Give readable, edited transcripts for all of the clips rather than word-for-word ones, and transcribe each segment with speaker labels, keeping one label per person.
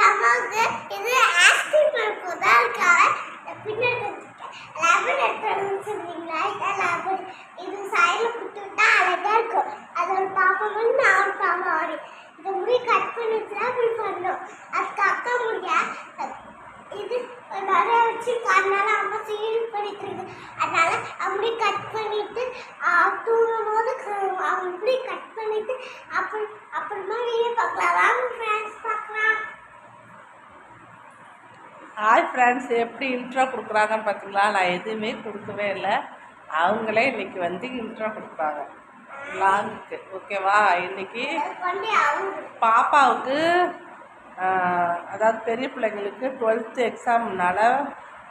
Speaker 1: அம்மாவுக்கு இது ஆஸ்டிக் பண்ண இருக்காங்க பின்னாடி லெமன் எடுத்து சொல்றீங்களா லெமன் இது சைடுல குத்துட்டா அழகா இருக்கும் அது ஒரு பாப்பா வந்து நான் ஒரு பாப்பா ஆடி இந்த முடி கட் பண்ணிட்டுனா இப்படி பண்ணணும் அதுக்கு அக்கா முடியா இது நிறைய வச்சு அதனால அம்மா சீல் பண்ணிட்டு இருக்கு அதனால அப்படி கட் பண்ணிட்டு தூங்கும் போது அப்படி கட் பண்ணிட்டு அப்புறமா வீடியோ பார்க்கலாம் வாங்க ஃப்ரெண்ட்ஸ் பார்க்கலாம்.
Speaker 2: ஹாய் ஃப்ரெண்ட்ஸ், எப்படி இன்ட்ரோ கொடுக்குறாங்கன்னு பார்த்தீங்களா? நான் எதுவுமே கொடுக்கவே இல்லை, அவங்களே இன்னைக்கு வந்து இன்ட்ரோ கொடுக்குறாங்க லாங்குக்கு. ஓகேவா? இன்னைக்கு பாப்பாவுக்கு அதாவது பெரிய பிள்ளைங்களுக்கு 12th எக்ஸாம்னால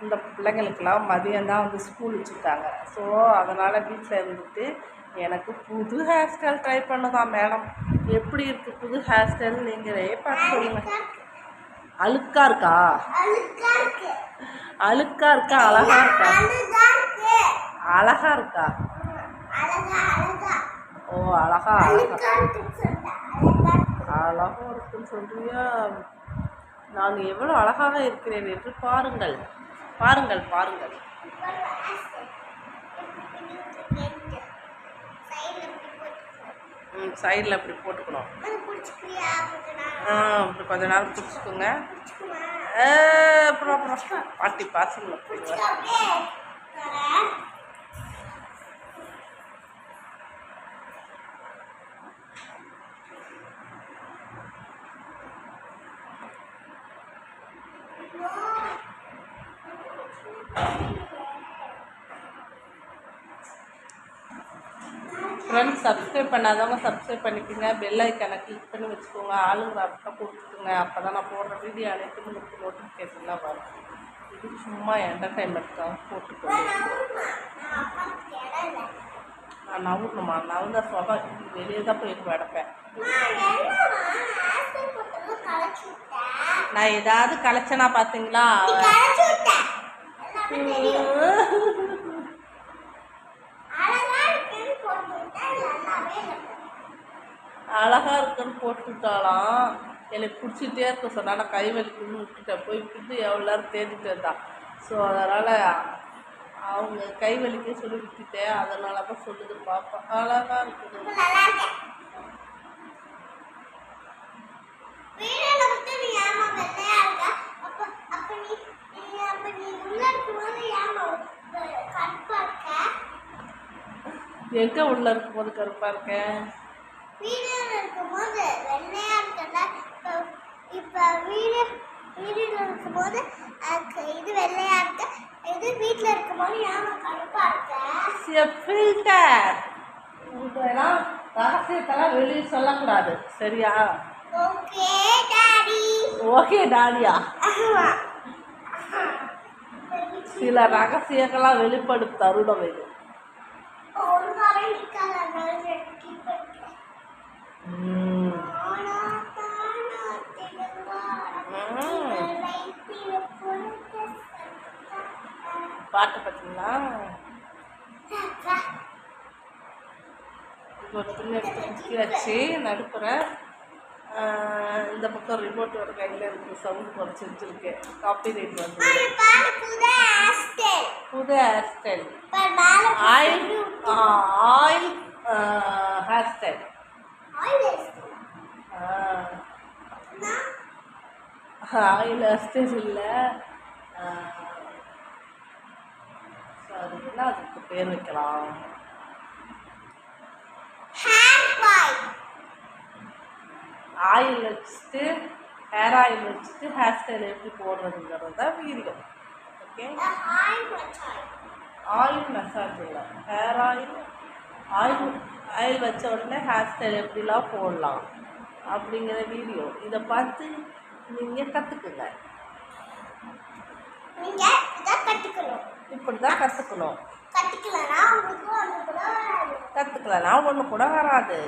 Speaker 2: இந்த பிள்ளைங்களுக்கெல்லாம் மதியம்தான் வந்து ஸ்கூல் வச்சுருக்காங்க. ஸோ அதனால் வீட்டில் இருந்துட்டு எனக்கு புது ஹேர் ஸ்டைல் ட்ரை பண்ணுதான் மேடம். எப்படி இருக்குது புது ஹேர் ஸ்டைல் நீங்களே பார்த்து சொல்லுங்கள். அழுக்கா இருக்கா? அழுக்கா இருக்கா? அழகா இருக்கா? அழகா இருக்கா? ஓ அழகா அழகா அழகா இருக்குன்னு சொல்றியா? நான் எவ்வளோ அழகாக இருக்கிறேன் என்று பாருங்கள் பாருங்கள் பாருங்கள். சைடில் அப்படி போட்டுக்கணும். அப்படி கொஞ்ச நேரம் பிடிச்சிக்கோங்க. அப்புறம் அப்புறம் பாட்டி பாசங்களை போடுவேன். ஃப்ரெண்ட்ஸ், சப்ஸ்கிரைப் பண்ணாதவங்க சப்ஸ்கிரைப் பண்ணிக்கோங்க. பெல் ஐக்கானை கிளிக் பண்ணி வச்சுக்கோங்க. ஆளுங்கிற அப்போ கொடுத்துக்கோங்க. அப்போ தான் நான் போடுற வீடியோ அனைத்தும் உங்களுக்கு நோட்டிஃபிகேஷன்லாம் வரும். இது சும்மா என்டர்டைன்மெண்ட்காக போட்டுக்கோங்க. நான் நவுணுமா? நவுந்தா சொபா வெளியே தான் போய் கிடப்பேன். நான் ஏதாவது கலைச்சனா பார்த்தீங்களா? அழகா இருக்குன்னு போட்டுட்டாலாம். எனக்கு பிடிச்சிட்டே இருக்க சொன்னா நான் கை வலிக்குன்னு விட்டுட்டேன். போய் விட்டு எவ்வளோ நேரம் தேடிட்டு இருந்தான். ஸோ அதனால் அவங்க கை வலிக்க சொல்லி விட்டுட்டேன். அதனால தான் சொல்லுது பாப்பா. அழகா இருக்குது. எங்க உள்ள இருக்கும்போது கருப்பா இருக்கேன்?
Speaker 1: வீடியோல இருக்கும்போது வெள்ளையா இருக்கல. இப்ப வீடியோல இருக்கும்போது இது வெள்ளையா இருக்கு. இது வீட்ல இருக்கும்போது ஏமா கருப்பா இருக்கு?
Speaker 2: ஃபில்டர். இதெல்லாம் ரகசியத்தெல்லாம் வெளியே சொல்லக்கூடாது, சரியா?
Speaker 1: Okay daddy.
Speaker 2: ஓகே டாடியா? சில ரகசியங்கள்லாம் வெளிப்படும் தருணம் இது. பாட்டு பார்த்தீங்களா? ஒரு துணி எடுத்து குத்தி வச்சு நடுப்புற இந்த பக்கம் ரிமோட் ஒரு கையில் இருக்கு. சவுண்ட் குறைச்சி வச்சிருக்கேன். காப்பி ரைட் வந்து புது hair style. Oil hair style. Oil hair style இல்லை, அதுக்குன்னா அதுக்கு பேர் வைக்கலாம். ஆயில் வச்சுட்டு ஹேர் ஆயில் வச்சுட்டு ஹேர் ஸ்டைல் எப்படி போடுறதுங்கிறது தான் வீடியோ. ஓகே, ஆயில் மசாஜ் இல்லை, ஹேர் ஆயில் வச்ச உடனே ஹேர் ஸ்டைல் எப்படிலாம் போடலாம் அப்படிங்கிற வீடியோ. இதை பார்த்து நீங்கள் கற்றுக்குங்க. இப்படி தான் கற்றுக்கணும். கற்றுக்கலனா ஒன்று கூட வராது.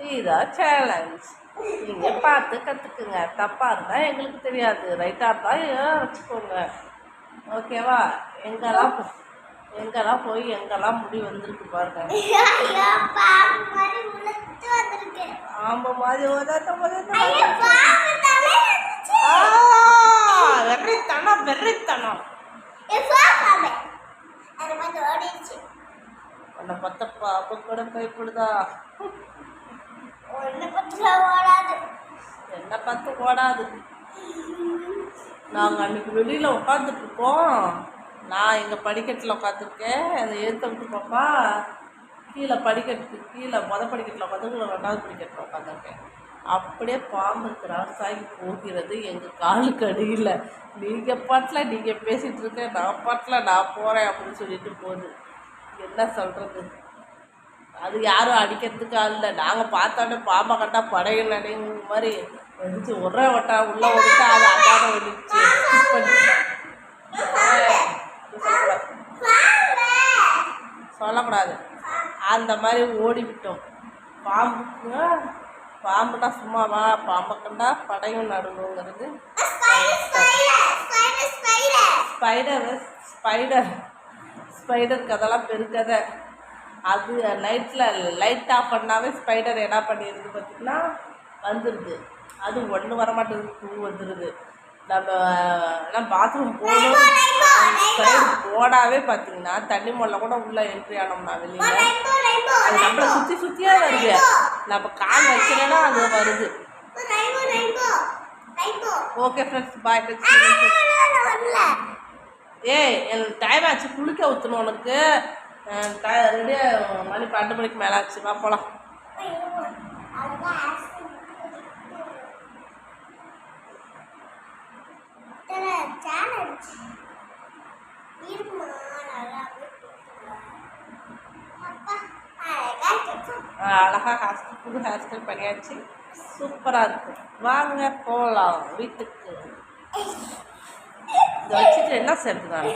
Speaker 2: இதுதான் சேலஞ்ச். நீங்கள் பார்த்து கற்றுக்குங்க. தப்பாக இருந்தால் எங்களுக்கு தெரியாது, ரைட்டாக இருந்தால் வச்சுக்கோங்க. ஓகேவா? எங்கெல்லாம் போய் எங்கெல்லாம் முடி வந்திருக்கு பாருங்க. பாம்பு மாதிரி
Speaker 1: ஐயோ, பாம்பு தலை இருந்துச்சு.
Speaker 2: வெறித்தனம் வெறித்தனம்.
Speaker 1: பாம்பு அது வந்து ஓடிடுச்சு.
Speaker 2: உன்னை பத்த பாம்பு கூட பயப்படுதா?
Speaker 1: ஒண்ணு பத்துல ஓடாது.
Speaker 2: என்ன பார்த்து ஓடாது. நாங்கள் அன்றைக்கி வெளியில் உட்காந்துட்டு இருக்கோம். நான் எங்கள் படிக்கட்டில் உட்காந்துருக்கேன். அதை ஏற்ற விட்டு பாப்பா கீழே படிக்கட்டுக்கு கீழே படிக்கட்டில் உட்காந்து 2வது படிக்கட்டில் உட்காந்துருக்கேன். அப்படியே பாம்பு கிராஸ் ஆகி போகிறது எங்கள் காலுக்கு அடியில். நீங்கள் பாட்டில் நீங்கள் பேசிகிட்டு இருக்க, நான் பாட்டில் நான் போகிறேன் அப்படின்னு சொல்லிட்டு போகுது. என்ன சொல்கிறது? அது யாரும் அடிக்கிறதுக்கு இல்லை. நாங்கள் பார்த்தோன்னே பாம்பை கட்டா படையில் நடைங்கிற மாதிரி வந்துச்சு. ஒரே வட்டா உள்ளே ஓடிட்டா அது அதான ஓடிடுச்சு. சொல்லக்கூடாது. அந்த மாதிரி ஓடிவிட்டோம். பாம்புனா சும்மாவா? பாம்பை கண்டா படையும் நடுங்கிறது. ஸ்பைடர் கதெல்லாம் பெருக்கதை. அது லைட் ஆஃப் பண்ணாவே ஸ்பைடர் என்ன பண்ணிடுது பார்த்திங்கன்னா வந்துடுது. அது ஒன்று வரமாட்டேங்குது, 2 வந்துடுது. நம்ம பாத்ரூம் போகணும் சைடு போடாவே பார்த்தீங்கன்னா தண்ணி மொல்ல கூட உள்ளே என்ட்ரி ஆனோம்னா வெளியில் அது நம்மளை சுற்றியே வருது. நம்ம கால் வைக்கிறேன்னா அது வருது. ஓகே ஃப்ரெண்ட்ஸ், பாய். எனக்கு டைம் ஆச்சு, குளிக்க ஊற்றணும். உனக்கு ரெடியாக மணி 12 மணிக்கு மேலே ஆச்சு. வா போகலாம். அழகாக புது ஹேர் ஸ்டைல் பண்ணியாச்சு. சூப்பராக இருக்கு. வாங்க போகலாம் வீட்டுக்கு. இதை வச்சுட்டு என்ன சேர்த்து நான்